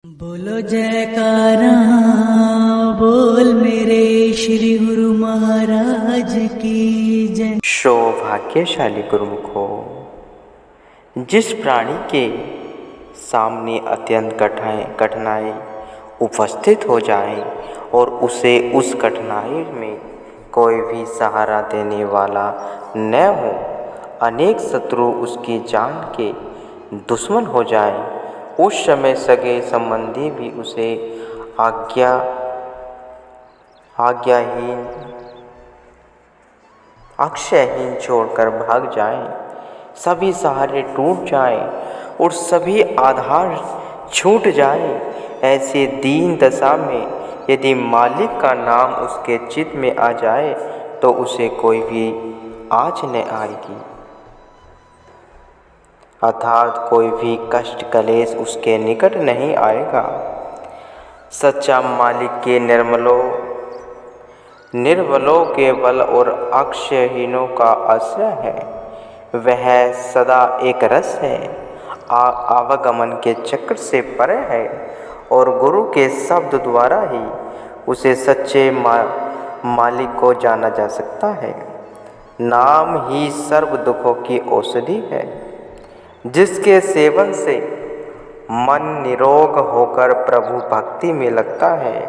बोलो जयकारा बोल मेरे श्री गुरु महाराज की जय। सौभाग्यशाली गुरुमुखो, जिस प्राणी के सामने अत्यंत कठिनाई उपस्थित हो जाए और उसे उस कठिनाई में कोई भी सहारा देने वाला न हो, अनेक शत्रु उसकी जान के दुश्मन हो जाए, उस समय सगे संबंधी भी उसे आज्ञाहीन अक्षयहीन छोड़कर भाग जाएं, सभी सहारे टूट जाएं और सभी आधार छूट जाएं। ऐसे दीन दशा में यदि मालिक का नाम उसके चित्त में आ जाए तो उसे कोई भी आँच न आएगी, अर्थात कोई भी कष्ट कलेश उसके निकट नहीं आएगा। सच्चा मालिक के निर्बलों के बल और अक्षयहीनों का आश्रय है। वह सदा एक रस है, आवागमन के चक्र से परे है और गुरु के शब्द द्वारा ही उसे सच्चे मालिक को जाना जा सकता है। नाम ही सर्व दुखों की औषधि है, जिसके सेवन से मन निरोग होकर प्रभु भक्ति में लगता है।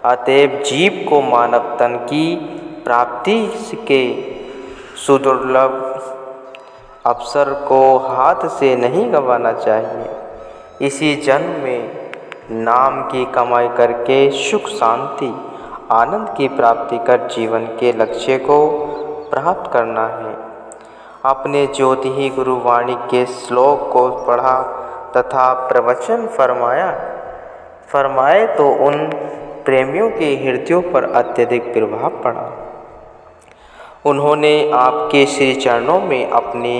अतएव जीव को मानव तन की प्राप्ति के सुदुर्लभ अवसर को हाथ से नहीं गंवाना चाहिए। इसी जन्म में नाम की कमाई करके सुख शांति आनंद की प्राप्ति कर जीवन के लक्ष्य को प्राप्त करना है। अपने ज्योति ही गुरुवाणी के श्लोक को पढ़ा तथा प्रवचन फरमाए तो उन प्रेमियों के हृदयों पर अत्यधिक प्रभाव पड़ा। उन्होंने आपके श्री चरणों में अपने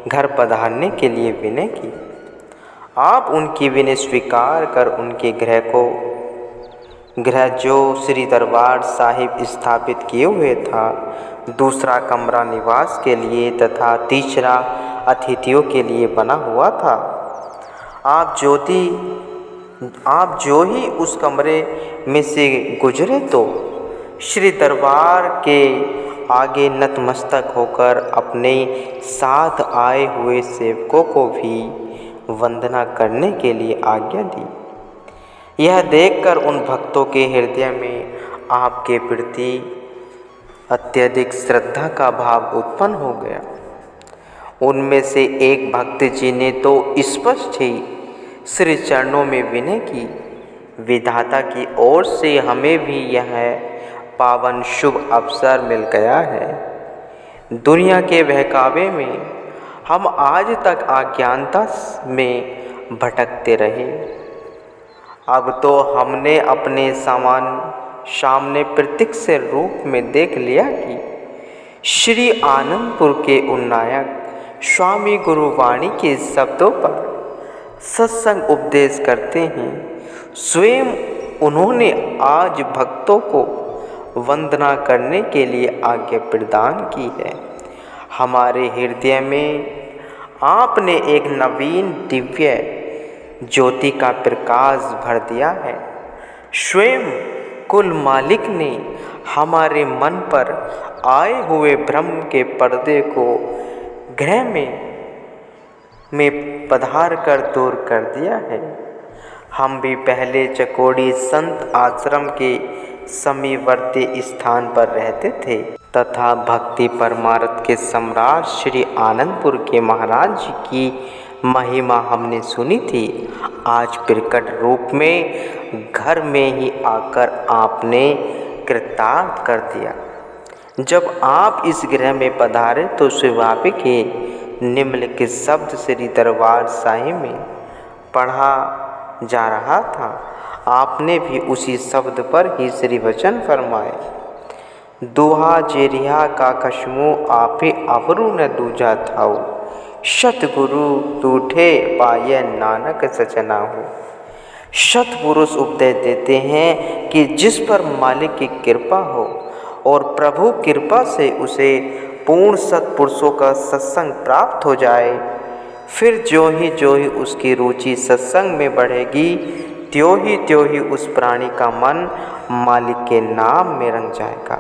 घर पधारने के लिए विनय की। आप उनकी विनय स्वीकार कर उनके गृह जो श्री दरबार साहिब स्थापित किए हुए था, दूसरा कमरा निवास के लिए तथा तीसरा अतिथियों के लिए बना हुआ था। आप जो ही उस कमरे में से गुजरे तो श्री दरबार के आगे नतमस्तक होकर अपने साथ आए हुए सेवकों को भी वंदना करने के लिए आज्ञा दी। यह देखकर उन भक्तों के हृदय में आपके प्रति अत्यधिक श्रद्धा का भाव उत्पन्न हो गया। उनमें से एक भक्त जी ने तो स्पष्ट ही श्री चरणों में विनय की, विधाता की ओर से हमें भी यह पावन शुभ अवसर मिल गया है। दुनिया के बहकावे में हम आज तक अज्ञानता में भटकते रहे। अब तो हमने अपने सामने प्रत्यक्ष रूप में देख लिया कि श्री आनंदपुर के उन्नायक स्वामी गुरुवाणी के शब्दों पर सत्संग उपदेश करते हैं। स्वयं उन्होंने आज भक्तों को वंदना करने के लिए आज्ञा प्रदान की है। हमारे हृदय में आपने एक नवीन दिव्य ज्योति का प्रकाश भर दिया है। स्वयं कुल मालिक ने हमारे मन पर आए हुए भ्रम के पर्दे को गृह में पधार कर दूर कर दिया है। हम भी पहले चकोड़ी संत आश्रम के समीपवर्ती स्थान पर रहते थे तथा भक्ति परमार्थ के सम्राट श्री आनंदपुर के महाराज जी की महिमा हमने सुनी थी। आज प्रकट रूप में घर में ही आकर आपने कृतार्थ कर दिया। जब आप इस गृह में पधारे तो स्वाभाविक ही निम्नलिखित शब्द श्री दरबार साहिब में पढ़ा जा रहा था। आपने भी उसी शब्द पर ही श्री वचन फरमाए। दुहा जेरिया का कश्मू आपे अवरु न दूजा थाऊ, सतगुरु तूठे पाये नानक सचना हो। सतपुरुष उपदेश देते हैं कि जिस पर मालिक की कृपा हो और प्रभु कृपा से उसे पूर्ण सत्पुरुषों का सत्संग प्राप्त हो जाए, फिर जो ही उसकी रुचि सत्संग में बढ़ेगी त्यों ही उस प्राणी का मन मालिक के नाम में रंग जाएगा।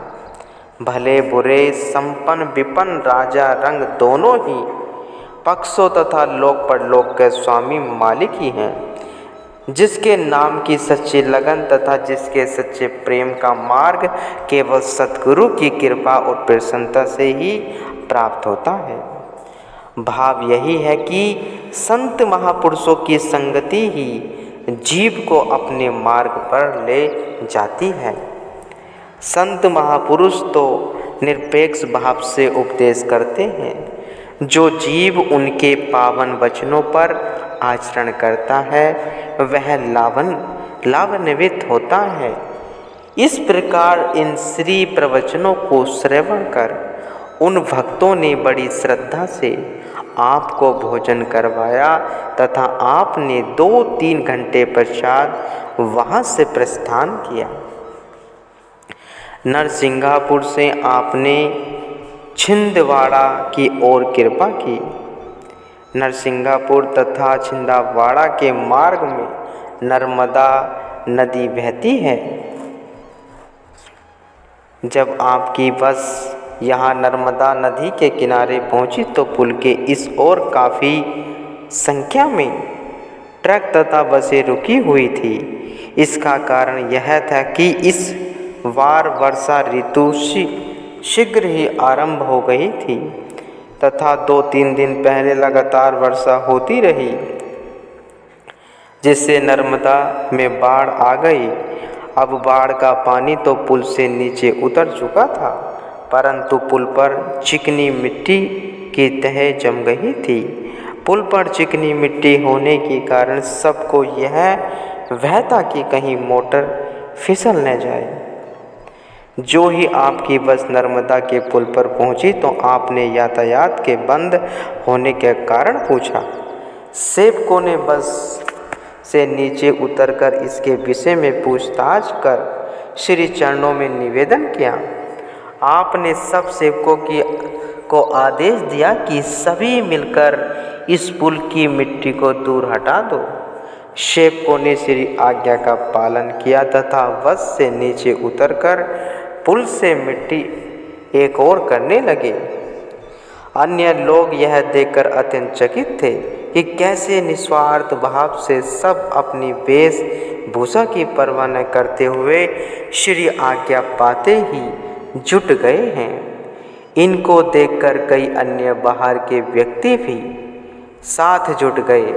भले बुरे, संपन्न विपन्न, राजा रंग दोनों ही पक्षों तथा लोक परलोक के स्वामी मालिक ही हैं। जिसके नाम की सच्ची लगन तथा जिसके सच्चे प्रेम का मार्ग केवल सतगुरु की कृपा और प्रसन्नता से ही प्राप्त होता है। भाव यही है कि संत महापुरुषों की संगति ही जीव को अपने मार्ग पर ले जाती है। संत महापुरुष तो निरपेक्ष भाव से उपदेश करते हैं। जो जीव उनके पावन वचनों पर आचरण करता है वह लाभान्वित होता है। इस प्रकार इन श्री प्रवचनों को श्रवण कर उन भक्तों ने बड़ी श्रद्धा से आपको भोजन करवाया तथा आपने 2-3 घंटे पश्चात वहाँ से प्रस्थान किया। नरसिंगापुर से आपने छिंदवाड़ा की ओर कृपा की। नरसिंगापुर तथा छिंदवाड़ा के मार्ग में नर्मदा नदी बहती है। जब आपकी बस यहाँ नर्मदा नदी के किनारे पहुँची तो पुल के इस ओर काफ़ी संख्या में ट्रक तथा बसें रुकी हुई थी। इसका कारण यह था कि इस बार वर्षा ऋतु शीघ्र ही आरंभ हो गई थी तथा 2-3 दिन पहले लगातार वर्षा होती रही, जिससे नर्मदा में बाढ़ आ गई। अब बाढ़ का पानी तो पुल से नीचे उतर चुका था, परंतु पुल पर चिकनी मिट्टी की तह जम गई थी। पुल पर चिकनी मिट्टी होने के कारण सबको यह भय था कि कहीं मोटर फिसल न जाए। जो ही आपकी बस नर्मदा के पुल पर पहुंची तो आपने यातायात के बंद होने के कारण पूछा। सेवकों ने बस से नीचे उतरकर इसके विषय में पूछताछ कर श्री चरणों में निवेदन किया। आपने सब सेवकों को आदेश दिया कि सभी मिलकर इस पुल की मिट्टी को दूर हटा दो। सेवकों ने श्री आज्ञा का पालन किया तथा बस से नीचे उतरकर पुल से मिट्टी एक और करने लगे। अन्य लोग यह देखकर अत्यंत चकित थे कि कैसे निस्वार्थ भाव से सब अपनी वेशभूषा की परवाह न करते हुए श्री आज्ञा पाते ही जुट गए हैं। इनको देखकर कई अन्य बाहर के व्यक्ति भी साथ जुट गए।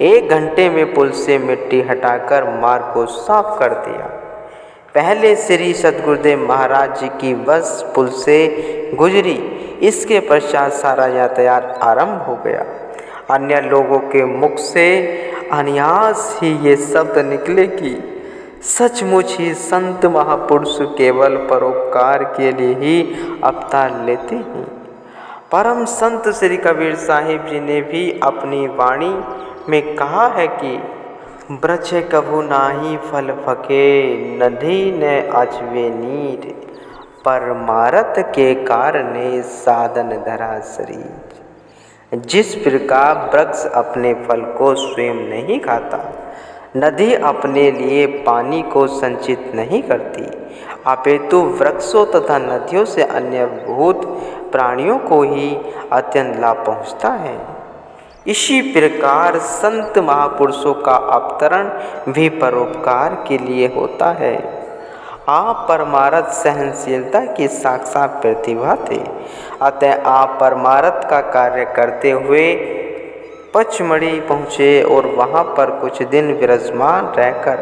1 घंटे में पुल से मिट्टी हटाकर मार्ग को साफ कर दिया। पहले श्री सद्गुरुदेव महाराज जी की बस पुल से गुजरी। इसके पश्चात सारा यातायात आरंभ हो गया। अन्य लोगों के मुख से अनायास ही ये शब्द निकले कि सचमुच ही संत महापुरुष केवल परोपकार के लिए ही अवतार लेते हैं। परम संत श्री कबीर साहिब जी ने भी अपनी वाणी में कहा है कि वृक्ष कभू नाही फल फके, नदी न अचवे नीर, परमारथ के कारणे साधन धरा शरीर। जिस प्रकार वृक्ष अपने फल को स्वयं नहीं खाता, नदी अपने लिए पानी को संचित नहीं करती, अपितु वृक्षों तथा नदियों से अन्य भूत प्राणियों को ही अत्यंत लाभ पहुँचता है। इसी प्रकार संत महापुरुषों का अवतरण भी परोपकार के लिए होता है। आप परमारथ सहनशीलता की साक्षात प्रतिभा थे, अतः आप परमारथ का कार्य करते हुए पचमढ़ी पहुँचे और वहाँ पर कुछ दिन विराजमान रहकर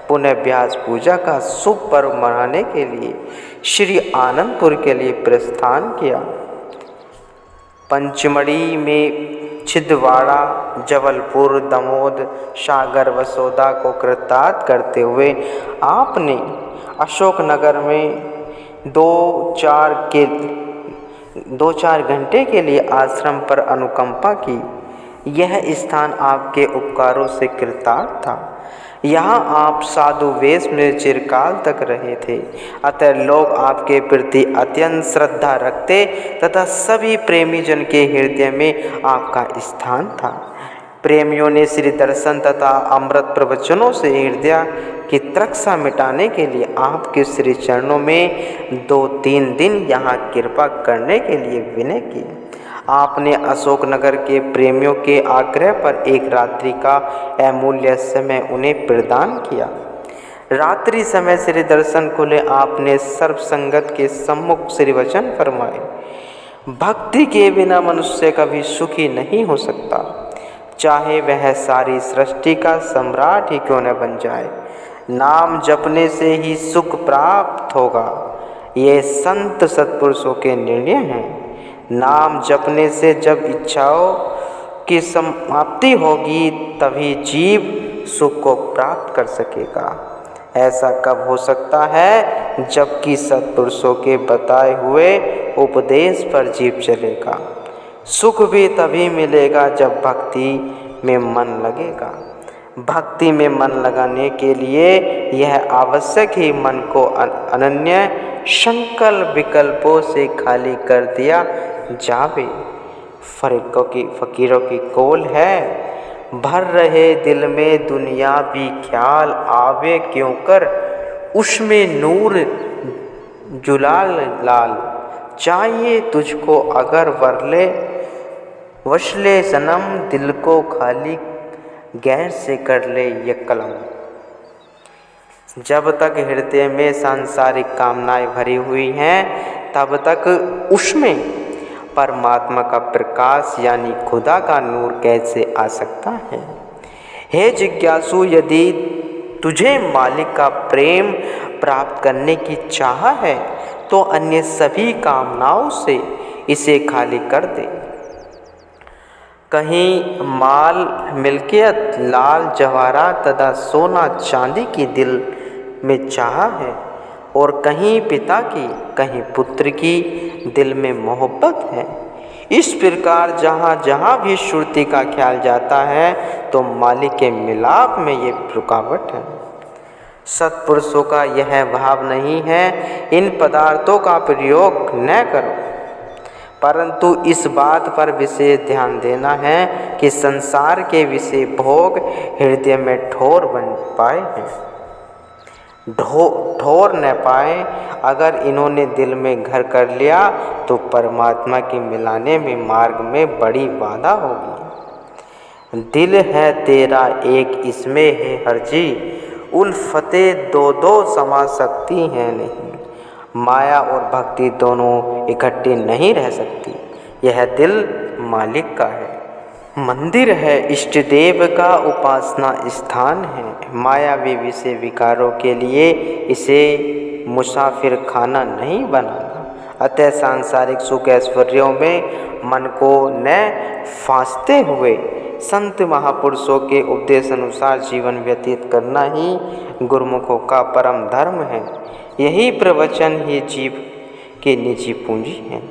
पुनः व्यास पूजा का शुभ पर्व मनाने के लिए श्री आनंदपुर के लिए प्रस्थान किया। पंचमढ़ी में छिंदवाड़ा, जबलपुर, दमोद, सागर, वसोदा को कृतार्थ करते हुए आपने अशोकनगर में 2-4 घंटे के लिए आश्रम पर अनुकंपा की। यह स्थान आपके उपकारों से कृतार्थ था। यहाँ आप साधु वेश में चिरकाल तक रहे थे, अतः लोग आपके प्रति अत्यंत श्रद्धा रखते तथा सभी प्रेमी जन के हृदय में आपका स्थान था। प्रेमियों ने श्री दर्शन तथा अमृत प्रवचनों से हृदय की तृष्णा मिटाने के लिए आपके श्री चरणों में 2-3 दिन यहाँ कृपा करने के लिए विनय की। आपने अशोकनगर के प्रेमियों के आग्रह पर एक रात्रि का अमूल्य समय उन्हें प्रदान किया। रात्रि समय श्री दर्शन खुले आपने सर्वसंगत के सम्मुख श्री वचन फरमाए, भक्ति के बिना मनुष्य कभी सुखी नहीं हो सकता, चाहे वह सारी सृष्टि का सम्राट ही क्यों न बन जाए। नाम जपने से ही सुख प्राप्त होगा, ये संत सत्पुरुषों के निर्णय हैं। नाम जपने से जब इच्छाओं की समाप्ति होगी तभी जीव सुख को प्राप्त कर सकेगा। ऐसा कब हो सकता है, जबकि सत्पुरुषों के बताए हुए उपदेश पर जीव चलेगा। सुख भी तभी मिलेगा जब भक्ति में मन लगेगा। भक्ति में मन लगाने के लिए यह आवश्यक ही मन को अनन्य संकल्प विकल्पों से खाली कर दिया जावे। फकीरों की कौल है, भर रहे दिल में दुनिया भी ख्याल आवे क्यों कर, उसमें नूर जुलाल लाल, चाहिए तुझको अगर वरले वशले सनम, दिल को खाली गैर से कर ले ये कलम। जब तक हृदय में सांसारिक कामनाएं भरी हुई हैं तब तक उसमें परमात्मा का प्रकाश यानी खुदा का नूर कैसे आ सकता है। हे जिज्ञासु, यदि तुझे मालिक का प्रेम प्राप्त करने की चाह है तो अन्य सभी कामनाओं से इसे खाली कर दे। कहीं माल मिल्कियत लाल जवाहरात तथा सोना चांदी की दिल में चाह है और कहीं पिता की कहीं पुत्र की दिल में मोहब्बत है। इस प्रकार जहाँ जहाँ भी श्रुति का ख्याल जाता है तो मालिक के मिलाप में ये रुकावट है। सत्पुरुषों का यह भाव नहीं है इन पदार्थों का प्रयोग न करो, परंतु इस बात पर विशेष ध्यान देना है कि संसार के विषय भोग हृदय में ठोर बन पाए हैं, ठोर न पाए। अगर इन्होंने दिल में घर कर लिया तो परमात्मा के मिलाने में मार्ग में बड़ी बाधा होगी। दिल है तेरा एक इसमें है हर्जी, उल्फते दो दो समा सकती हैं नहीं। माया और भक्ति दोनों इकट्ठी नहीं रह सकती। यह दिल मालिक का है, मंदिर है, इष्ट देव का उपासना स्थान है। मायावी विषय विकारों के लिए इसे मुसाफिर खाना नहीं बनाना। अतः सांसारिक सुख ऐश्वर्यों में मन को न फांसते हुए संत महापुरुषों के उपदेश अनुसार जीवन व्यतीत करना ही गुरुमुखों का परम धर्म है। यही प्रवचन ही जीव की निजी पूंजी है,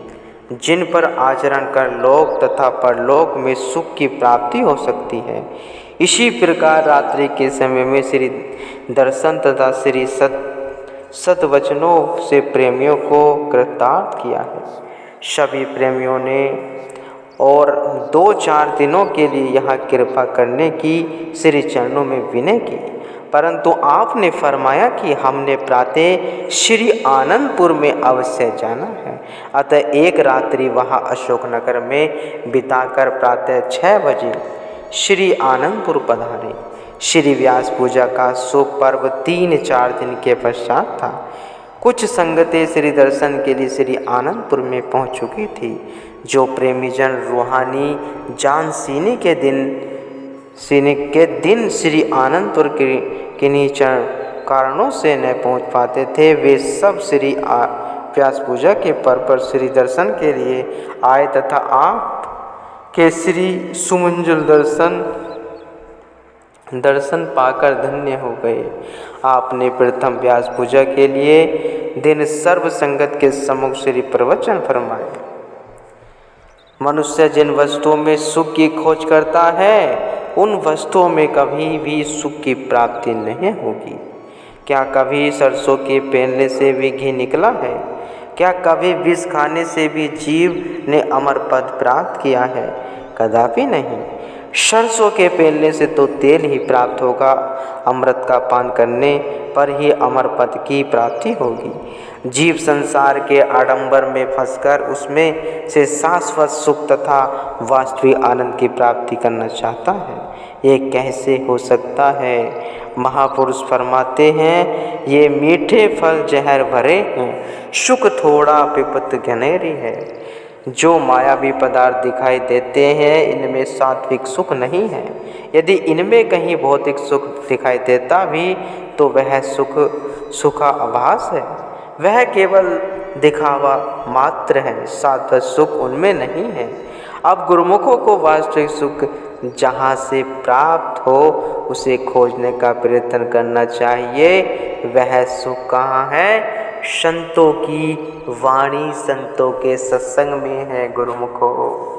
जिन पर आचरण कर लोक तथा परलोक में सुख की प्राप्ति हो सकती है। इसी प्रकार रात्रि के समय में श्री दर्शन तथा श्री सतवचनों से प्रेमियों को कृतार्थ किया है। सभी प्रेमियों ने और 2-4 दिनों के लिए यहाँ कृपा करने की श्री चरणों में विनय की, परंतु आपने फरमाया कि हमने प्रातः श्री आनंदपुर में अवश्य जाना है। अतः एक रात्रि वहाँ अशोकनगर में बिताकर प्रातः 6 बजे श्री आनंदपुर पधारे। श्री व्यास पूजा का शुभ पर्व 3-4 दिन के पश्चात था। कुछ संगतें श्री दर्शन के लिए श्री आनंदपुर में पहुँच चुकी थी। जो प्रेमीजन रूहानी जान सीने के दिन श्री आनंदपुर के किन्हीं कारणों से न पहुंच पाते थे, वे सब श्री व्यास पूजा के पर्व पर श्री दर्शन के लिए आए तथा आप के श्री सुमंजुल दर्शन पाकर धन्य हो गए। आपने प्रथम व्यास पूजा के लिए दिन सर्व संगत के सम्मुख श्री प्रवचन फरमाए। मनुष्य जिन वस्तुओं में सुख की खोज करता है उन वस्तुओं में कभी भी सुख की प्राप्ति नहीं होगी। क्या कभी सरसों के पेलने से भी घी निकला है? क्या कभी विष खाने से भी जीव ने अमर पद प्राप्त किया है? कदापि नहीं। सरसों के पेलने से तो तेल ही प्राप्त होगा, अमृत का पान करने पर ही अमर पद की प्राप्ति होगी। जीव संसार के आडंबर में फंसकर उसमें से शाश्वत सुख तथा वास्तविक आनंद की प्राप्ति करना चाहता है। ये कैसे हो सकता है? महापुरुष फरमाते हैं, ये मीठे फल जहर भरे हैं, सुख थोड़ा विपत घनेरी है। जो मायावी पदार्थ दिखाई देते हैं, इनमें सात्विक सुख नहीं है। यदि इनमें कहीं भौतिक सुख दिखाई देता भी तो वह सुखा आभास है, वह केवल दिखावा मात्र है, सात्विक सुख उनमें नहीं है। अब गुरुमुखों को वास्तविक सुख जहाँ से प्राप्त हो उसे खोजने का प्रयत्न करना चाहिए। वह सुख कहाँ है? संतों की वाणी, संतों के सत्संग में है गुरुमुखों।